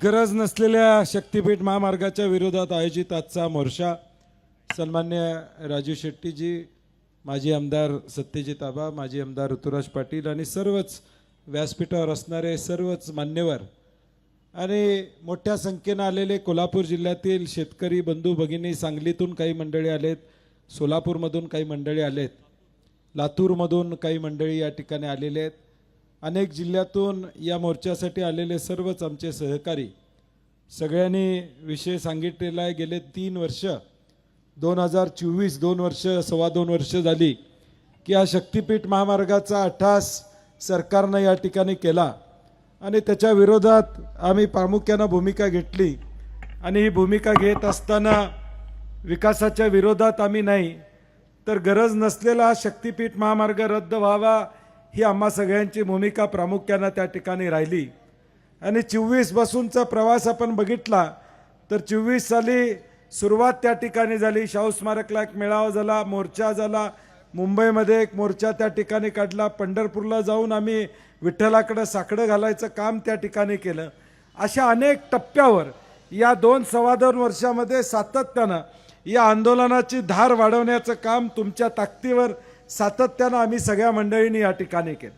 गरज नसलेल्या शक्तीपीठ महामार्गाच्या विरोधात आयोजित आजचा मोर्चा सन्मान्य राजू शेट्टीजी, माजी आमदार सत्यजित आबा, माजी आमदार ऋतुराज पाटील आणि सर्वच व्यासपीठावर असणारे सर्वच मान्यवर आणि मोठ्या संख्येने आलेले कोल्हापूर जिल्ह्यातील शेतकरी बंधू भगिनी, सांगलीतून काही मंडळी आलेत, सोलापूरमधून काही मंडळी आलेत, लातूरमधून काही मंडळी या ठिकाणी आलेले आहेत, अनेक जिल्ह्यातून या मोर्चासाठी आलेले सर्वच आमचे सहकारी, सगळ्यांनी विषय सांगितलेला आहे. गेले 3 वर्ष 2024 2 वर्ष सव्वा 2 वर्ष झाली की हा शक्तीपीठ महामार्गाचा अट्टाहास सरकारनं या ठिकाणी केला आणि त्याच्या विरोधात आम्ही प्रामुख्यानं भूमिका घेतली. आणि ही भूमिका घेत असताना विकासाच्या विरोधात आम्ही नाही, तर गरज नसलेला हा शक्तीपीठ महामार्ग रद्द व्हावा ही आम्हा सगळ्यांची भूमिका प्रामुख्यानं त्या ठिकाणी राहिली. आणि 24 पासूनचा प्रवास आपण बघितला तर 24 साली सुरुवात त्या ठिकाणी झाली. शाहू स्मारकला एक मेळावा झाला, मोर्चा झाला, मुंबईमध्ये एक मोर्चा त्या ठिकाणी काढला, पंढरपूरला जाऊन आम्ही विठ्ठलाकडे साकडं घालायचं काम त्या ठिकाणी केलं. अशा अनेक टप्प्यावर या 2-2.25 वर्षामध्ये सातत्यानं या आंदोलनाची धार वाढवण्याचं काम तुमच्या ताकदीवर सातत्यानं आम्ही सगळ्या मंडळींनी या ठिकाणी केलं.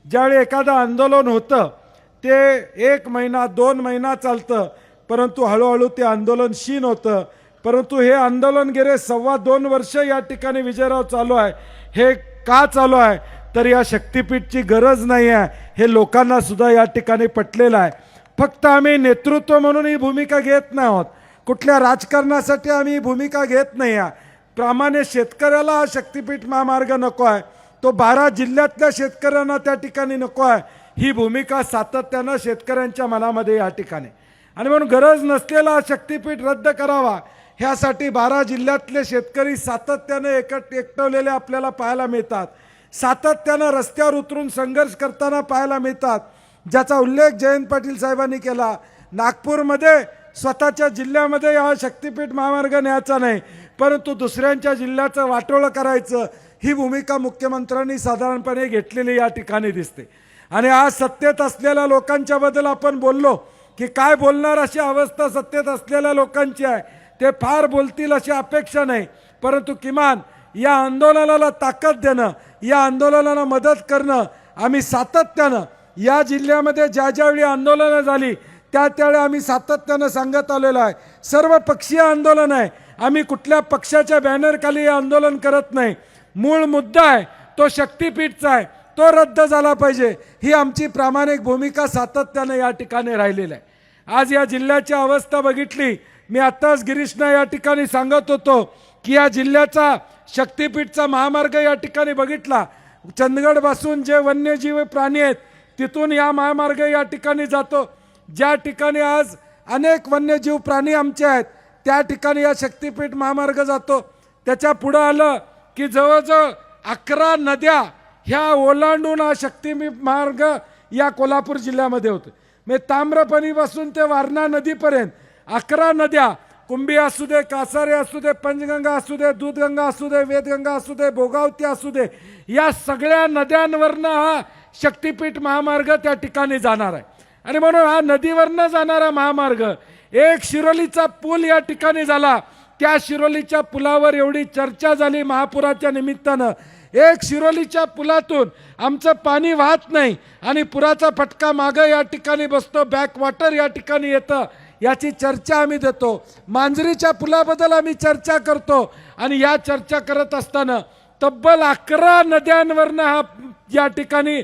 ज्यावेळी एखादं आंदोलन होतं ते 1 महिना 2 महिना चालतं, परंतु हळूहळू ते आंदोलन क्षीण होतं. परंतु हे आंदोलन गेले 2.25 वर्ष या ठिकाणी विजयराव चालू आहे. हे का चालू आहे तर या शक्तीपीठची गरज नाही आहे हे लोकांना सुद्धा या ठिकाणी पटलेलं आहे. फक्त आम्ही नेतृत्व म्हणून ही भूमिका घेत नाही आहोत, कुठल्या राजकारणासाठी आम्ही ही भूमिका घेत नाही आहे. प्रामाणिक शेतकऱ्याला हा शक्तीपीठ महामार्ग नको आहे, तो 12 जिल्ह्यातल्या शेतकऱ्यांना त्या ठिकाणी नको आहे, ही भूमिका सातत्यानं शेतकऱ्यांच्या मनामध्ये या ठिकाणी. आणि म्हणून गरज नसलेला हा शक्तीपीठ रद्द करावा ह्यासाठी 12 जिल्ह्यातले शेतकरी सातत्यानं एकवटलेले आपल्याला पाहायला मिळतात, सातत्यानं रस्त्यावर उतरून संघर्ष करताना पाहायला मिळतात, ज्याचा उल्लेख जयंत पाटील साहेबांनी केला. नागपूरमध्ये स्वतःच्या जिल्ह्यामध्ये हा शक्तीपीठ महामार्ग न्यायचा नाही, परंतु दुसऱ्यांच्या जिल्ह्याचं वाटोळं करायचं ही भूमिका मुख्यमंत्र्यांनी साधारणपणे घेतलेली या ठिकाणी दिसते. आणि आज सत्तेत असलेल्या लोकांच्या बद्दल आपण बोललो की काय बोलणार अशी अवस्था सत्तेत असलेल्या लोकांची आहे. ते फार बोलतील अशी अपेक्षा नाही, परंतु किमान या आंदोलनाला ताकद देणं, या आंदोलनाला मदत करणं आम्ही सातत्यानं या जिल्ह्यामध्ये ज्यावेळी आंदोलनं झाली त्यावेळी आम्ही सातत्यानं सांगत आलेलो आहे. सर्व पक्षीय आंदोलन आहे, आम्ही कुठल्या पक्षाच्या बॅनरखाली हे आंदोलन करत नाही. मूळ मुद्दा आहे तो शक्तीपीठचा आहे, तो रद्द झाला पाहिजे ही आमची प्रामाणिक भूमिका सातत्यानं या ठिकाणी राहिलेली आहे. आज या जिल्ह्याची अवस्था बघितली, मी आत्ताच गिरीशना या ठिकाणी सांगत होतो की या जिल्ह्याचा शक्तीपीठचा महामार्ग या ठिकाणी बघितला, चंदगडपासून जे वन्यजीव प्राणी आहेत तिथून या महामार्ग या ठिकाणी जातो. ज्या ठिकाणी आज अनेक वन्यजीव प्राणी आमचे आहेत त्या ठिकाणी या शक्तीपीठ महामार्ग जातो. त्याच्या पुढं आलं की जवळजवळ 11 नद्या ह्या ओलांडून हा शक्तीपीठ मार्ग या कोल्हापूर जिल्ह्यामध्ये होतो. म्हणजे ताम्रपणीपासून ते वारणा नदीपर्यंत 11 नद्या, कुंभी असू दे, कासारे असू दे, पंचगंगा असू दे, दूधगंगा असू दे, वेदगंगा असू दे, भोगावती असू दे, या सगळ्या नद्यांवरनं हा शक्तीपीठ महामार्ग त्या ठिकाणी जाणार आहे. आणि म्हणून हा नदीवरनं जाणारा महामार्ग, एक शिरोलीचा पूल या ठिकाणी झाला, त्या शिरोलीच्या पुलावर एवढी चर्चा झाली महापुराच्या निमित्तानं. एक शिरोलीच्या पुलातून आमचं पाणी वाहत नाही आणि पुराचा फटका मागं या ठिकाणी बसतो, बॅकवॉटर या ठिकाणी येतं, याची चर्चा आम्ही देतो. मांजरीच्या पुलाबद्दल आम्ही चर्चा करतो आणि या चर्चा करत असताना तब्बल 11 नद्यांवरनं हा या ठिकाणी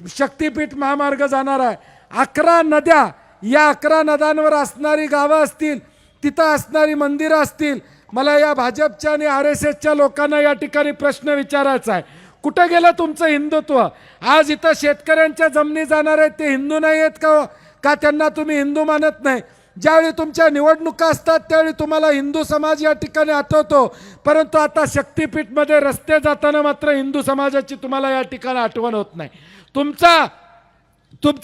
शक्तीपीठ महामार्ग जाणार आहे. 11 नद्या, या 11 नद्यांवर असणारी गावं असतील, तिथं असणारी मंदिरं असतील. मला या भाजपच्या आणि RSSच्या लोकांना या ठिकाणी प्रश्न विचारायचा आहे, कुठं गेलं तुमचं हिंदुत्व? आज इथं शेतकऱ्यांच्या जमिनी जाणार आहेत ते हिंदू नाही आहेत का त्यांना तुम्ही हिंदू मानत नाही? ज्यावेळी तुमच्या निवडणुका असतात त्यावेळी तुम्हाला हिंदू समाज या ठिकाणी आठवतो, परंतु आता शक्तीपीठमध्ये रस्ते जाताना मात्र हिंदू समाजाची तुम्हाला या ठिकाणी आठवण होत नाही. तुमचं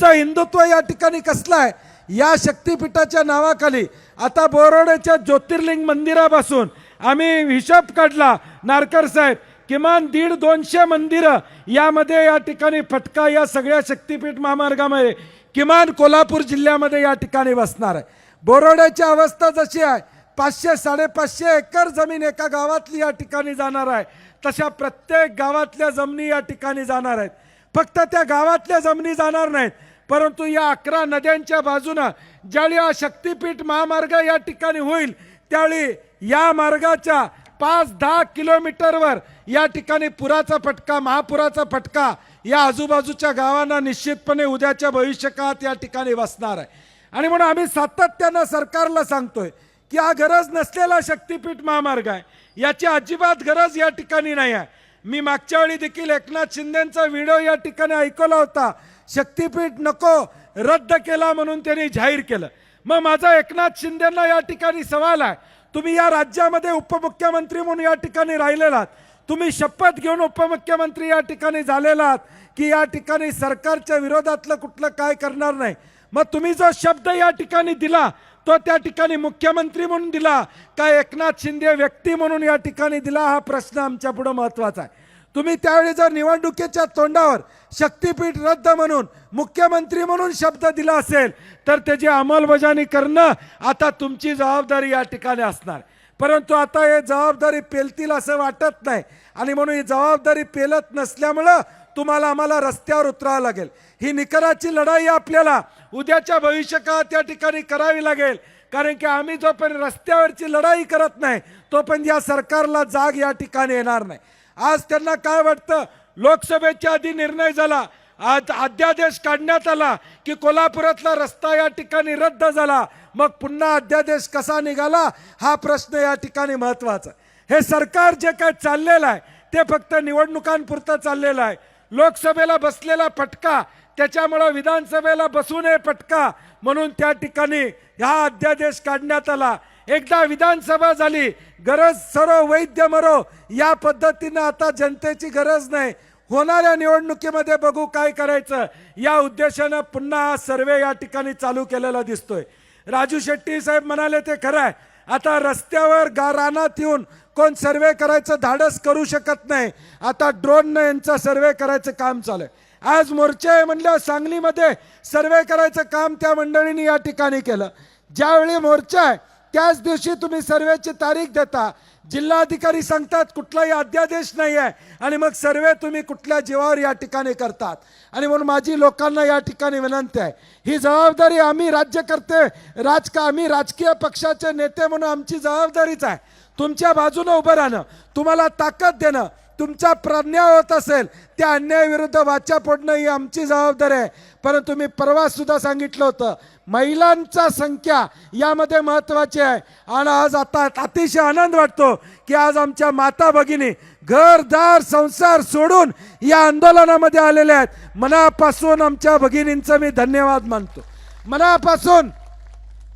हिंदुत्व या ठिकाणी कसलं आहे? या शक्तीपीठाच्या नावाखाली आता बोरोड्याच्या ज्योतिर्लिंग मंदिरापासून आम्ही हिशोब काढला नारकर साहेब, किमान 150-200 मंदिरं यामध्ये या ठिकाणी फटका या सगळ्या शक्तीपीठ महामार्गामध्ये किमान कोल्हापूर जिल्ह्यामध्ये या ठिकाणी वसणार आहे। बोरोड्याची अवस्था जशी आहे, 500-550 एकर जमीन एका गावातली या ठिकाणी जाणार आहे, तशा प्रत्येक गावातल्या जमिनी या ठिकाणी जाणार आहेत। फक्त त्या गावातल्या जमिनी जाणार नाहीत, परंतु या 11 नद्यांच्या बाजूने ज्यावेळी हा शक्तीपीठ महामार्ग या ठिकाणी होईल, त्यावेळी या मार्गाच्या 5-10 किलोमीटरवर या ठिकाणी पुराचा फटका, महापुराचा फटका या आजूबाजूच्या गावांना निश्चितपणे उद्याच्या भविष्यकाळात या ठिकाणी बसणार आहे। आणि म्हणून आम्ही सातत्यानं सरकारला सांगतोय की हा गरज नसलेला शक्तीपीठ महामार्ग आहे, याची अजिबात गरज या ठिकाणी नाही आहे। मी मागच्या वेळी देखील एकनाथ शिंदेंचा व्हिडिओ या ठिकाणी ऐकला होता, शक्तीपीठ नको रद्द केला म्हणून त्यांनी जाहीर केलं। मग माझा एकनाथ शिंदेंना या ठिकाणी सवाल आहे, तुम्ही या राज्यामध्ये उपमुख्यमंत्री म्हणून या ठिकाणी राहिलेलात, तुम्ही शपथ घेऊन उपमुख्यमंत्री या ठिकाणी झालेलात की या ठिकाणी सरकारच्या विरोधातलं कुठलं काय करणार नाही। मग तुम्ही जो शब्द या ठिकाणी दिला तो त्या ठिकाणी मुख्यमंत्री म्हणून दिला का एकनाथ शिंदे व्यक्ती म्हणून या ठिकाणी दिला, हा प्रश्न आमच्या पुढे महत्त्वाचा आहे। तुम्ही त्यावेळी जर निवडणुकीच्या तोंडावर शक्तीपीठ रद्द म्हणून मुख्यमंत्री म्हणून शब्द दिला असेल तर त्याची अंमलबजावणी करणं आता तुमची जबाबदारी या ठिकाणी असणार। परंतु आता हे जबाबदारी पेलतील असं वाटत नाही, आणि म्हणून ही जबाबदारी पेलत नसल्यामुळं तुम्हाला आम्हाला रस्त्यावर उतरावं लागेल। ही निकराची लढाई आपल्याला उद्याच्या भविष्यकाळात या ठिकाणी करावी लागेल, कारण की आम्ही जोपर्यंत रस्त्यावरची लढाई करत नाही तोपर्यंत या सरकारला जाग या ठिकाणी येणार नाही। आज त्यांना काय वाटतं, लोकसभेच्या आधी निर्णय झाला, आज अध्यादेश काढण्यात आला की कोल्हापुरातला रस्ता या ठिकाणी रद्द झाला, मग पुन्हा अध्यादेश कसा निघाला हा प्रश्न या ठिकाणी महत्त्वाचा। हे सरकार जे काय चाललेलं आहे ते फक्त निवडणुकांपुरतं चाललेलं आहे। लोकसभेला बसलेला फटका त्याच्यामुळे विधानसभेला बसू नये फटका म्हणून त्या ठिकाणी हा अध्यादेश काढण्यात आला। एकदा विधानसभा झाली, गरज सरो वैद्य मरो या पद्धतीनं आता जनतेची गरज नाही, होणाऱ्या निवडणुकीमध्ये बघू काय करायचं या उद्देशानं पुन्हा सर्वे या ठिकाणी चालू केलेला दिसतोय। राजू शेट्टी साहेब म्हणाले ते खरं आहे, आता रस्त्यावर रानात येऊन कोण सर्वे करायचं धाडस करू शकत नाही, आता ड्रोननं यांचा सर्वे करायचं काम चालू आहे। आज मोर्चे आहे म्हणलं, सांगलीमध्ये सर्वे करायचं काम त्या मंडळींनी या ठिकाणी केलं। ज्यावेळी मोर्चा आहे त्याच दिवशी तुम्ही सर्वेची तारीख देता, जिल्हाधिकारी सांगतात कुठलाही अध्यादेश नाही आहे, आणि मग सर्वे तुम्ही कुठल्या जीवावर या ठिकाणी करतात। आणि म्हणून माझी लोकांना या ठिकाणी विनंती आहे, ही जबाबदारी आम्ही राज्यकर्ते आम्ही राजकीय पक्षाचे नेते म्हणून आमची जबाबदारीच आहे तुमच्या बाजूने उभं राहणं, तुम्हाला ताकद देणं, तुमचा अन्याय होत असेल त्या अन्यायाविरुद्ध वाचा फोडणं ही आमची जबाबदारी आहे। परंतु मी परवा सुद्धा सांगितलं होतं, महिलांचा संख्या यामध्ये महत्त्वाची आहे, आणि आज आता अतिशय आनंद वाटतो की आज आमच्या माता भगिनी घरदार संसार सोडून या आंदोलनामध्ये आलेल्या आहेत। मनापासून आमच्या भगिनींचं मी धन्यवाद मानतो, मनापासून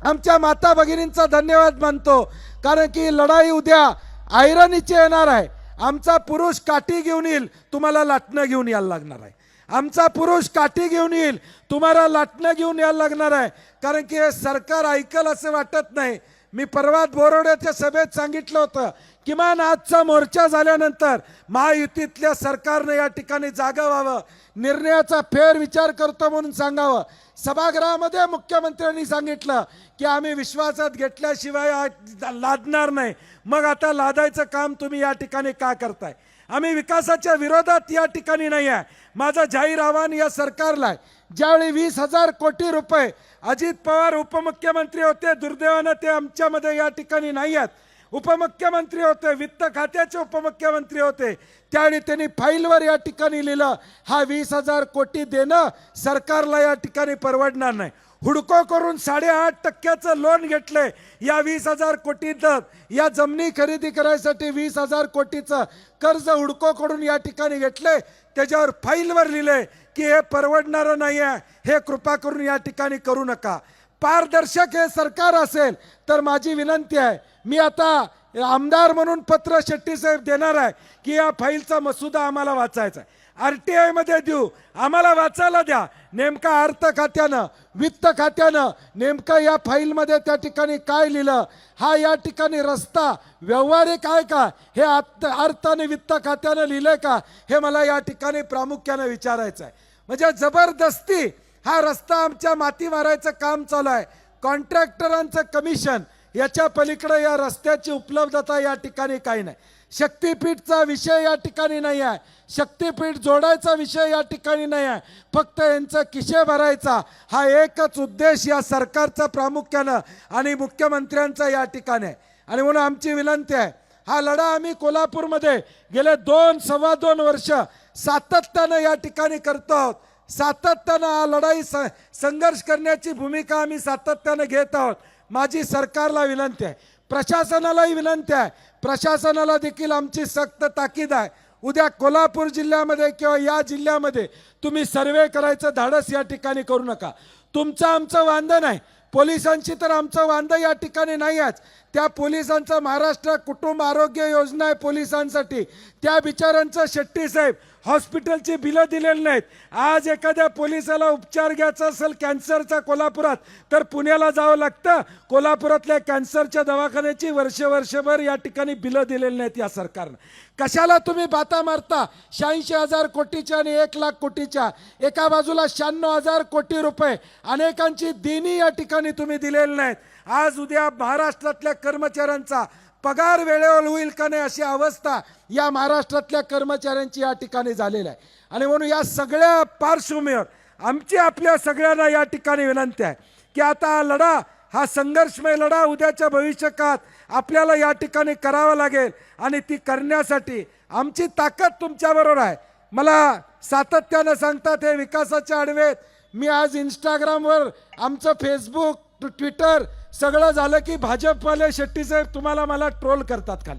आमच्या माता भगिनींचा धन्यवाद मानतो, कारण की लढाई उद्या ऐरणीची येणार आहे। आमचा पुरुष काठी घेऊन येईल, तुम्हाला लाटणं घेऊन यायला लागणार आहे। आमचा पुरुष काठी घेऊन येईल, तुम्हाला लाटणं घेऊन यायला लागणार आहे, कारण की हे सरकार ऐकल असं वाटत नाही। मी परवा बोरोड्याच्या सभेत सांगितलं होतं, किमान आजचा मोर्चा झाल्यानंतर महायुतीतल्या सरकारने या ठिकाणी जागा व्हावं, निर्णयाचा फेरविचार करतो म्हणून सांगावं। सभागृहामध्ये मुख्यमंत्र्यांनी सांगितलं की आम्ही विश्वासात घेतल्याशिवाय लादणार नाही, मग आता लादायचं काम तुम्ही या ठिकाणी का करताय? आम्ही विकासाच्या विरोधात या ठिकाणी नाही आहे। माझं जाहीर आव्हान या सरकारला आहे, ज्यावेळी 20,000 कोटी रुपये अजित पवार उपमुख्यमंत्री होते, दुर्दैवानं ते आमच्यामध्ये या ठिकाणी नाही आहेत, उपमुख्यमंत्री होते, वित्त खात्याचे उपमुख्यमंत्री होते, त्यावेळी त्यांनी फाईलवर या ठिकाणी लिहिलं हा 20,000 कोटी देणं सरकारला या ठिकाणी परवडणार नाही। हुडको करून 8.5% लोन घेतले या 20,000 कोटीचं, या जमिनी खरेदी करायसाठी 20,000 कोटीचं कर्ज हुडको करून या ठिकाणी घेतले, त्याच्यावर फाईलवर लिहिले की हे परवडणारं नाही आहे, हे कृपा करून या ठिकाणी करू नका। पारदर्शक हे सरकार असेल तर माझी विनंती आहे, मी आता आमदार म्हणून पत्र शेट्टी साहेब देणार आहे की या फाईलचा मसुदा आम्हाला वाचायचा आहे, RTI मध्ये देऊ, आम्हाला वाचायला द्या, नेमका अर्थ खात्यानं वित्त खात्यानं नेमका या फाईलमध्ये त्या ठिकाणी काय लिहिलं, हा या ठिकाणी रस्ता व्यवहारिक आहे का, हे अर्थ आणि वित्त खात्यानं लिहिलंय का, हे मला या ठिकाणी प्रामुख्याने विचारायचं आहे। म्हणजे जबरदस्ती हा रस्ता आमच्या माती मारायचं काम चालू आहे, कॉन्ट्रॅक्टरांचं कमिशन, याच्या पलीकडे या रस्त्याची उपलब्धता या ठिकाणी काही नाही. शक्तीपीठचा विषय या ठिकाणी नाही आहे, शक्तीपीठ जोडायचा विषय या ठिकाणी नाही आहे. फक्त यांचं खिशे भरायचा हा एकच उद्देश या सरकारचा प्रामुख्यानं आणि मुख्यमंत्र्यांचा या ठिकाणी आहे. आणि म्हणून आमची विनंती आहे, हा लढा आम्ही कोल्हापूरमध्ये गेले 2-2.25 वर्ष सातत्यानं या ठिकाणी करतो आहोत. सातत्यानं हा लढाई संघर्ष करण्याची भूमिका आम्ही सातत्यानं घेत आहोत. माझी सरकारला विनंती आहे, प्रशासनालाही विनंती आहे, प्रशासनाला देखील आमची सक्त ताकीद आहे. उद्या कोल्हापूर जिल्ह्यामध्ये किंवा या जिल्ह्यामध्ये तुम्ही सर्वे करायचं धाडस या ठिकाणी करू नका. तुमचं आमचं वांदं नाही, पोलिसांची तर आमचं वांदं या ठिकाणी नाही आहेच. त्या पोलिसांचं महाराष्ट्र कुटुंब आरोग्य योजना आहे पोलिसांसाठी, त्या बिचाऱ्यांचं शेट्टी साहेब हॉस्पिटलची बिलं दिलेली नाहीत. आज एखाद्या पोलिसाला उपचार घ्यायचा असेल कॅन्सरचा कोल्हापुरात तर पुण्याला जावं लागतं. कोल्हापुरातल्या कॅन्सरच्या दवाखान्याची वर्षभर या ठिकाणी बिलं दिलेली नाहीत या सरकारनं. कशाला तुम्ही बाता मारता 86,000 कोटीच्या आणि 1,00,000 कोटीच्या? एका बाजूला 96,000 कोटी रुपये अनेकांची देणी या ठिकाणी तुम्ही दिलेली नाहीत. आज उद्या महाराष्ट्रातल्या कर्मचाऱ्यांचा पगार वेळेवर होईल का नाही अशी अवस्था या महाराष्ट्रातल्या कर्मचाऱ्यांची या ठिकाणी झालेली आहे. आणि म्हणून या सगळ्या पार्श्वभूमीवर आमची आपल्या सगळ्यांना या ठिकाणी विनंती आहे की आता हा लढा, हा संघर्षमय लढा उद्याच्या भविष्यकाळात आपल्याला या ठिकाणी करावा लागेल. आणि ती करण्यासाठी आमची ताकद तुमच्याबरोबर आहे. मला सातत्यानं सांगतात हे विकासाचे आडवे. मी आज इंस्टाग्रामवर, आमचं फेसबुक, ट्विटर सगळं झालं की भाजपवाले शेट्टी साहेब तुम्हाला मला ट्रोल करतात.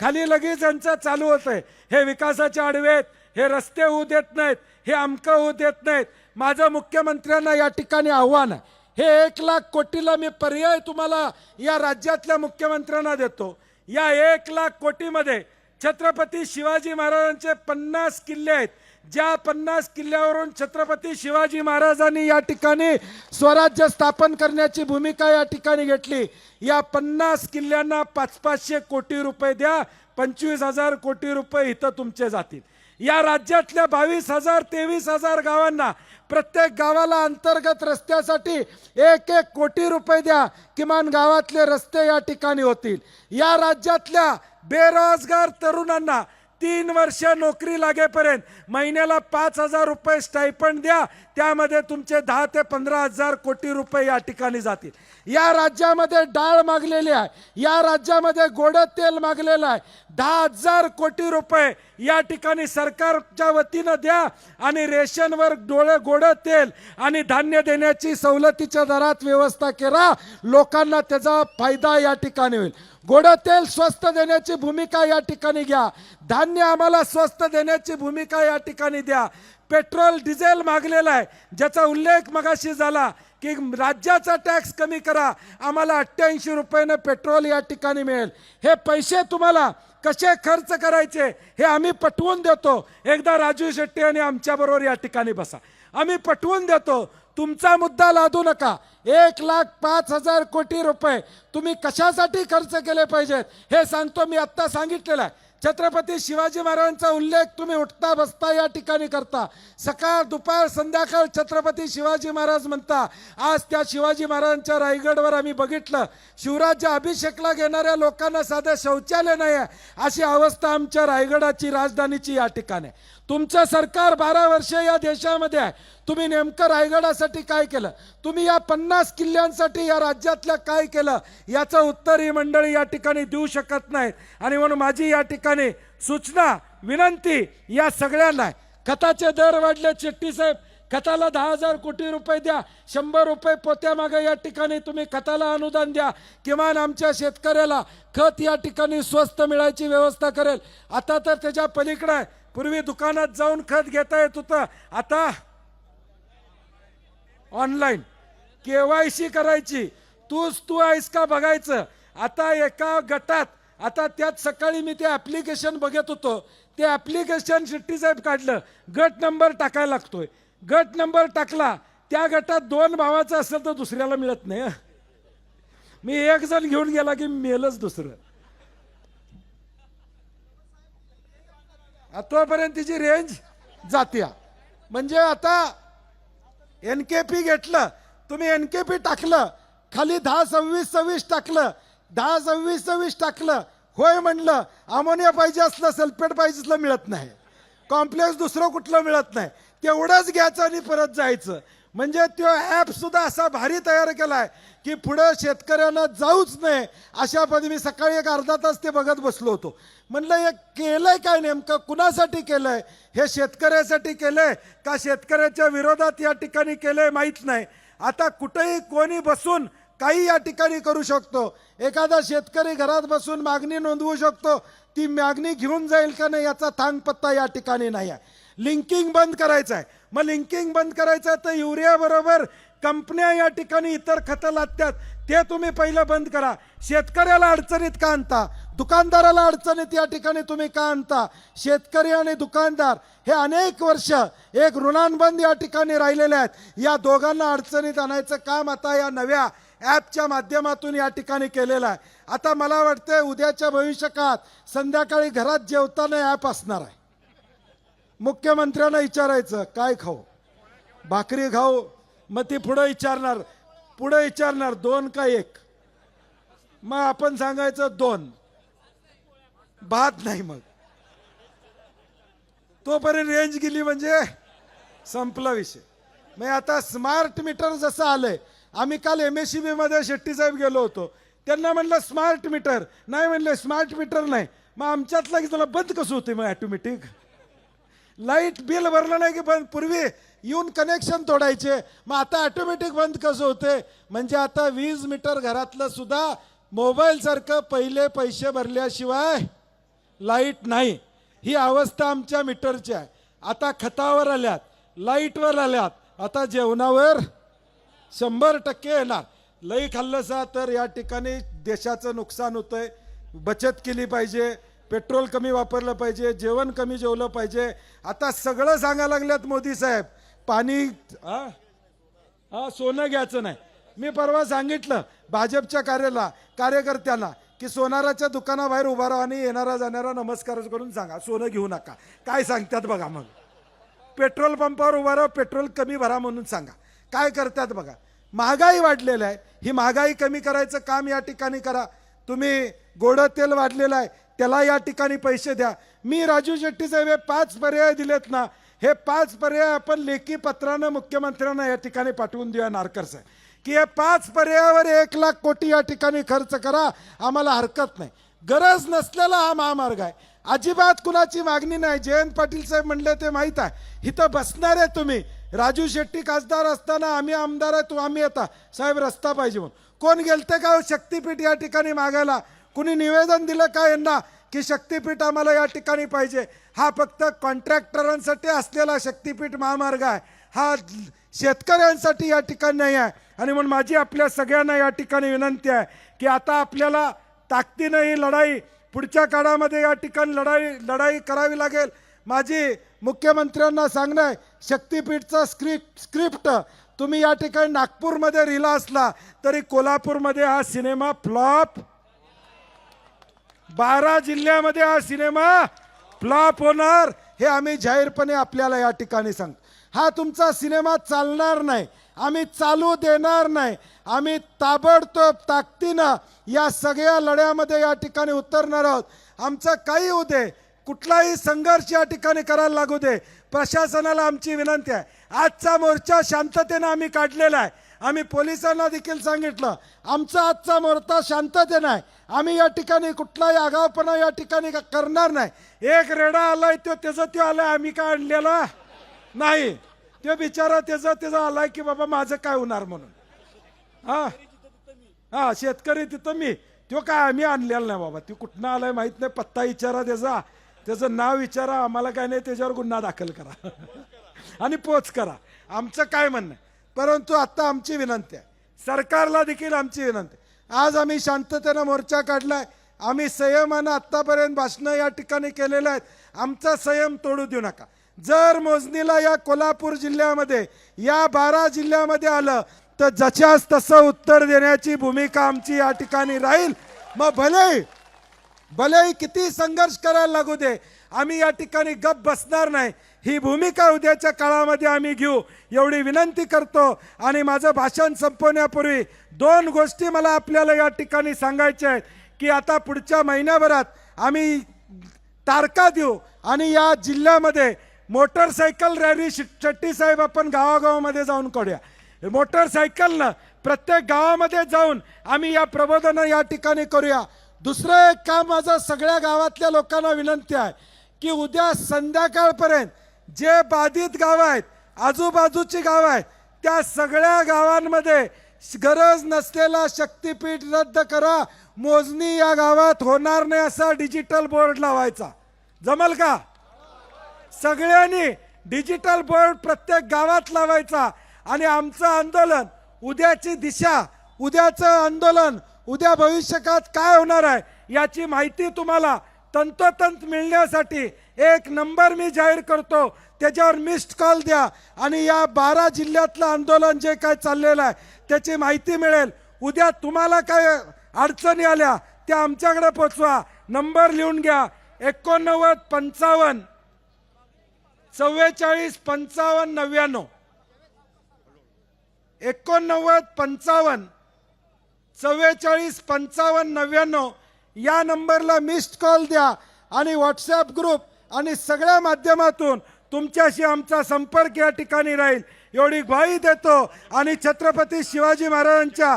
खाली लगेच यांचं चालू होतंय, हे विकासाचे आडवे, हे रस्ते होऊ देत नाहीत, हे अमकं होऊ देत नाहीत. माझं मुख्यमंत्र्यांना या ठिकाणी आव्हान आहे, हे 1,00,000 कोटीला मी पर्याय तुम्हाला या राज्यातल्या मुख्यमंत्र्यांना देतो. या 1,00,000 कोटीमध्ये छत्रपती शिवाजी महाराजांचे 50 किल्ले आहेत. ज्या 50 किल्ल्यावरून छत्रपती शिवाजी महाराजांनी या ठिकाणी स्वराज्य स्थापन करण्याची भूमिका या ठिकाणी घेतली. या 50 किल्ल्यांना 500 कोटी रुपये द्या, 25,000 कोटी रुपये इथं तुमचे जातील. या राज्यातल्या 22,000 23,000 गावांना प्रत्येक गावाला अंतर्गत रस्त्यासाठी 1-1 कोटी रुपये द्या, किमान गावातले रस्ते या ठिकाणी होतील. या राज्यातल्या बेरोजगार तरुणांना 3 वर्ष नोकरी लागेपर्यंत महिन्याला 5,000 रुपये स्टायपंड द्या, त्यामध्ये तुमचे 10 ते 15,000 कोटी रुपये या ठिकाणी जातील. या राज्यामध्ये डाळ मागलेली आहे, या राज्यामध्ये गोड तेल मागलेलं आहे, 10,000 कोटी रुपये या ठिकाणी सरकारच्या वतीनं द्या आणि रेशनवर गोड तेल आणि धान्य देण्याची सवलतीच्या दरात व्यवस्था करा. लोकांना त्याचा फायदा या ठिकाणी होईल. गोड तेल स्वस्त देण्याची भूमिका या ठिकाणी घ्या, धान्य आम्हाला स्वस्त देण्याची भूमिका या ठिकाणी द्या. पेट्रोल डिझेल मागलेला आहे, ज्याचा उल्लेख मगाशी झाला की राज्याचा टॅक्स कमी करा, आम्हाला 88 रुपयानं पेट्रोल या ठिकाणी मिळेल. हे पैसे तुम्हाला कसे खर्च करायचे हे आम्ही पटवून देतो. एकदा राजू शेट्टी आणि आमच्याबरोबर या ठिकाणी बसा, आम्ही पटवून देतो. तुमचा मुद्दा लादू नका. 1,05,000 कोटी रुपये तुम्ही कशासाठी खर्च केले पाहिजेत हे सांगतो. मी आत्ता सांगितलेलं आहे, छत्रपती शिवाजी महाराजांचा उल्लेख तुम्ही उठता बसता या ठिकाणी करता, सकाळ दुपार संध्याकाळ छत्रपती शिवाजी महाराज म्हणता. आज त्या शिवाजी महाराजांच्या रायगडवर आम्ही बघितलं, शिवराज्य अभिषेकला घेणाऱ्या लोकांना साधं शौचालय नाही आहे अशी अवस्था आमच्या रायगडाची राजधानीची या ठिकाणी. तुमचं सरकार 12 वर्ष या देशामध्ये आहे, तुम्ही नेमकं रायगडासाठी काय केलं, तुम्ही या 50 किल्ल्यांसाठी या राज्यातल्या काय केलं याचं उत्तर ही मंडळी या ठिकाणी देऊ शकत नाहीत. आणि म्हणून माझी या ठिकाणी सूचना विनंती या सगळ्यांना आहे. खताचे दर वाढले शेट्टी साहेब, खताला 10,000 कोटी रुपये द्या, 100 रुपये पोत्यामागे या ठिकाणी तुम्ही खताला अनुदान द्या. किमान आमच्या शेतकऱ्याला खत या ठिकाणी स्वस्त मिळायची व्यवस्था करेल. आता तर त्याच्या पलीकडे आहे, पूर्वी दुकानात जाऊन खत घेता येत होतं, आता ऑनलाईन KYC करायची, तू आहेस का बघायचं. आता एका गटात, आता त्यात सकाळी मी ते ॲप्लिकेशन बघत होतो, ते ॲप्लिकेशन शेट्टी साहेब काढलं, गट नंबर टाकायला लागतोय. गट नंबर टाकला, त्या गटात 2 भावाचं असेल तर दुसऱ्याला मिळत नाही. मी एक जण घेऊन गेला की मेलच दुसरं. तोपर्यंत तिची रेंज जाते. म्हणजे आता NKP घेतलं, तुम्ही NKP टाकलं, खाली 10-26-26 टाकलं, 10-26-26 टाकलं, होय म्हणलं, अमोनिया पाहिजे असलं, सल्फेट पाहिजे असलं मिळत नाही, कॉम्प्लेक्स दुसरं कुठलं मिळत नाही, तेवढंच घ्यायचं आणि परत जायचं. म्हणजे तो ॲप सुद्धा असा भारी तयार केलाय की पुढे शेतकऱ्यांना जाऊच नाही अशा पद्धती. मी सकाळी एक अर्धा तास ते बघत बसलो होतो. म्हणलं हे केलंय काय नेमकं, कुणासाठी केलंय, हे शेतकऱ्यासाठी केलंय का शेतकऱ्याच्या विरोधात या ठिकाणी केलंय माहीत नाही. आता कुठेही कोणी बसून काही या ठिकाणी करू शकतो. एखादा शेतकरी घरात बसून मागणी नोंदवू शकतो, ती मागणी घेऊन जाईल का नाही याचा थांगपत्ता या ठिकाणी नाही आहे. लिंकिंग बंद करायचं आहे. मग लिंकिंग बंद करायचं आहे तर युरिया बरोबर कंपन्या या ठिकाणी इतर खतं लागतात, ते तुम्ही पहिलं बंद करा. शेतकऱ्याला अडचणीत का आणता, दुकानदाराला अडचणीत या ठिकाणी तुम्ही का आणता. शेतकरी आणि दुकानदार हे अनेक वर्ष एक ऋणानुबंध या ठिकाणी राहिलेले आहेत. या दोघांना अडचणीत आणायचं काम आता या नव्या ॲपच्या माध्यमातून या ठिकाणी केलेलं आहे. आता मला वाटतंय उद्याच्या भविष्यकाळात संध्याकाळी घरात जेवताना ॲप असणार आहे. मुख्यमंत्र्यांना विचारायचं काय खाऊ, भाकरी खाऊ, मग ती पुढे विचारणार 2 का 1, मग आपण सांगायचं 2, भात नाही. मग तोपर्यंत रेंज गेली म्हणजे संपला विषय. मग आता स्मार्ट मीटर जसं आलंय, आम्ही काल MSCB मध्ये शेट्टी साहेब गेलो होतो, त्यांना म्हणलं स्मार्ट मीटर नाही, म्हणले स्मार्ट मीटर नाही. मग आमच्यातला की त्याला बंद कसं होते मग ऑटोमॅटिक, लाईट बिल भरलं नाही की बंद, पूर्वी येऊन कनेक्शन तोडायचे, मग आता ऑटोमॅटिक बंद कसं होते. म्हणजे आता वीज मीटर घरातलं सुद्धा मोबाईल सारखं पहिले पैसे भरल्याशिवाय लाईट नाही. ही अवस्था आमच्या मीटरची आहे. आता खतावर आल्यात, लाईटवर आल्यात, आता जेवणावर 100% येणार. लई खाल्लंसा तर या ठिकाणी देशाचं नुकसान होतंय. बचत केली पाहिजे, पेट्रोल कमी वापरलं पाहिजे, जेवण कमी जेवलं पाहिजे. आता सगळं सांगायला लागल्यात मोदी साहेब. पाणी सोनं घ्यायचं नाही. मी परवा सांगितलं भाजपच्या कार्यकर्त्यांना की सोनाराच्या दुकानाबाहेर उभा राहा आणि येणारा जाणारा नमस्कार करून सांगा सोनं घेऊ नका. काय सांगतात बघा. मग पेट्रोल पंपावर उभा राहा, पेट्रोल कमी भरा म्हणून सांगा. काय करतात बघा. महागाई वाढलेलं आहे, ही महागाई कमी करायचं काम या ठिकाणी करा. तुम्ही गोडं तेल वाढलेलं आहे, त्याला या ठिकाणी पैसे द्या. मी राजू शेट्टी साहेब हे 5 पर्याय दिलेत ना, हे 5 पर्याय आपण लेखी पत्रानं मुख्यमंत्र्यांना या ठिकाणी पाठवून देऊया नारकर साहेब की हे 5 पर्यायावर 1 लाख कोटी या ठिकाणी खर्च करा, आम्हाला हरकत नाही. गरज नसलेला हा महामार्ग आहे, अजिबात कुणाची मागणी नाही. जयंत पाटील साहेब म्हणले ते माहीत आहे. इथं बसणार आहे तुम्ही, राजू शेट्टी खासदार असताना आम्ही आमदार आहे, आम्ही येता साहेब रस्ता पाहिजे म्हणून. कोण गेलते का शक्तीपीठ या ठिकाणी मागायला? कुणी निवेदन दिलं का यांना की शक्तीपीठ आम्हाला या ठिकाणी पाहिजे? हा फक्त कॉन्ट्रॅक्टरांसाठी असलेला शक्तीपीठ महामार्ग आहे, हा शेतकऱ्यांसाठी या ठिकाणी नाही आहे. आणि म्हणून माझी आपल्या सगळ्यांना या ठिकाणी विनंती आहे की आता आपल्याला ताकदीनं ही लढाई पुढच्या काळामध्ये या ठिकाणी लढाई करावी लागेल. माझी मुख्यमंत्र्यांना सांगणं आहे, शक्तीपीठचा स्क्रिप्ट तुम्ही या ठिकाणी नागपूरमध्ये लिहिला असला तरी कोल्हापूरमध्ये हा सिनेमा फ्लॉप, 12 जिल्ह्यामध्ये हा सिनेमा फ्लॉप होणार, हे आम्ही जाहीरपणे आपल्याला या ठिकाणी सांगतो. हा तुमचा सिनेमा चालणार नाही, आम्ही चालू देणार नाही. आम्ही ताबडतोब ताकदीनं या सगळ्या लढ्यामध्ये या ठिकाणी उतरणार आहोत. आमचं काही होऊ दे, कुठलाही संघर्ष या ठिकाणी करायला लागू दे. प्रशासनाला आमची विनंती आहे, आजचा मोर्चा शांततेनं आम्ही काढलेला आहे. आम्ही पोलिसांना देखील सांगितलं आमचा आजचा मोर्चा शांततेनं आहे, आम्ही या ठिकाणी कुठलाही आगाऊपणा या ठिकाणी करणार नाही. एक रेडा आलाय त्याचं आलाय, आम्ही काय आणलेला नाही. ते बिचारा त्याचं आलाय की बाबा माझं काय होणार म्हणून. हा शेतकरी तिथं मी, तो काय आम्ही आणलेला नाही बाबा. ती कुठनं आलाय माहित नाही, पत्ता विचारा त्याचं नाव विचारा, आम्हाला काय नाही, त्याच्यावर गुन्हा दाखल करा आणि पोच करा, आमचं काय म्हणणं. परंतु आता आमची विनंती आहे, सरकारला देखील आमची विनंती आहे. आज आम्ही शांततेनं मोर्चा काढलाय, आम्ही संयमानं आत्तापर्यंत भाषणं या ठिकाणी केलेलं आहेत. आमचा संयम तोडू देऊ नका. जर मोजणीला या कोल्हापूर जिल्ह्यामध्ये या 12 जिल्ह्यामध्ये आलं तर जशास तसं उत्तर देण्याची भूमिका आमची या ठिकाणी राहील. मग भले किती संघर्ष करायला लागू दे, आम्ही या ठिकाणी गप बसणार नाही. ही भूमिका उद्याच्या काळामध्ये आम्ही घेऊ एवढी विनंती करतो. आणि माझं भाषण संपवण्यापूर्वी 2 गोष्टी मला आपल्याला या ठिकाणी सांगायच्या आहेत की आता पुढच्या महिन्याभरात आम्ही तारखा देऊ आणि या जिल्ह्यामध्ये मोटरसायकल रॅली शेट्टी साहेब आपण गावागावामध्ये जाऊन करूया. मोटरसायकलनं प्रत्येक गावामध्ये जाऊन आम्ही या प्रबोधनं या ठिकाणी करूया. दुसरं एक काम माझं सगळ्या गावातल्या लोकांना विनंती आहे की उद्या संध्याकाळपर्यंत जे बाधित गावं आहेत, आजूबाजूची गावं आहेत, त्या सगळ्या गावांमध्ये गरज नसलेला शक्तीपीठ रद्द करा, मोजणी या गावात होणार नाही असा डिजिटल बोर्ड लावायचा. जमल का? सगळ्यांनी डिजिटल बोर्ड प्रत्येक गावात लावायचा. आणि आमचं आंदोलन, उद्याची दिशा, उद्याचं आंदोलन, उद्या भविष्यकाळात काय होणार आहे याची माहिती तुम्हाला तंतोतंत मिळण्यासाठी एक नंबर मी जाहीर करतो, त्याच्यावर मिस्ड कॉल द्या आणि या 12 जिल्ह्यातलं आंदोलन जे काय चाललेलं आहे त्याची माहिती मिळेल. उद्या तुम्हाला काय अडचणी आल्या त्या आमच्याकडे पोचवा. नंबर लिहून घ्या 89 55 44 55 99. 89 55 44 55 99 या नंबरला मिस्ड कॉल द्या आणि व्हॉट्सॲप ग्रुप आणि सगळ्या माध्यमातून तुमच्याशी आमचा संपर्क या ठिकाणी राहील एवढी ग्वाही देतो. आणि छत्रपती शिवाजी महाराजांच्या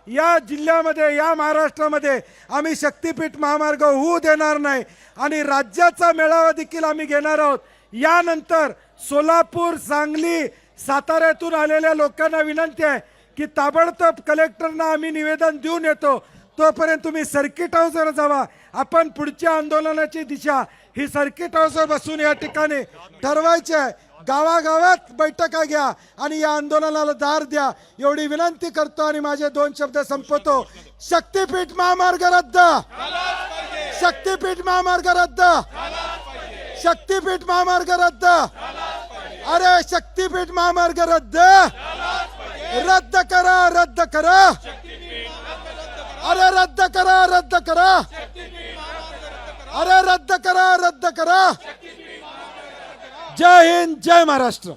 या जिल्ह्यामध्ये, या महाराष्ट्रामध्ये आम्ही शक्तीपीठ महामार्ग होऊ देणार नाही. आणि राज्याचा मेळावा देखील आम्ही घेणार आहोत. यानंतर सोलापूर, सांगली, साताऱ्यातून आलेल्या लोकांना विनंती आहे की ताबडतोब कलेक्टरना आम्ही निवेदन देऊन येतो. तोपर्यंत तुम्ही सर्किट हाऊसवर जावा. आपण पुढच्या आंदोलनाची दिशा ही सर्किट हाऊसवर बसून या ठिकाणी ठरवायची आहे. गावागावात बैठका घ्या आणि या आंदोलनाला दार द्या एवढी विनंती करतो. आणि माझे 2 शब्द संपवतो. शक्तीपीठ महामार्ग रद्द, शक्तीपीठ महामार्ग रद्द, शक्तीपीठ महामार्ग रद्द. अरे शक्तीपीठ महामार्ग रद्द, रद्द करा, रद्द करा. अरे रद्द करा, रद्द करा. अरे रद्द करा, रद्द करा. जय हिंद, जय महाराष्ट्र.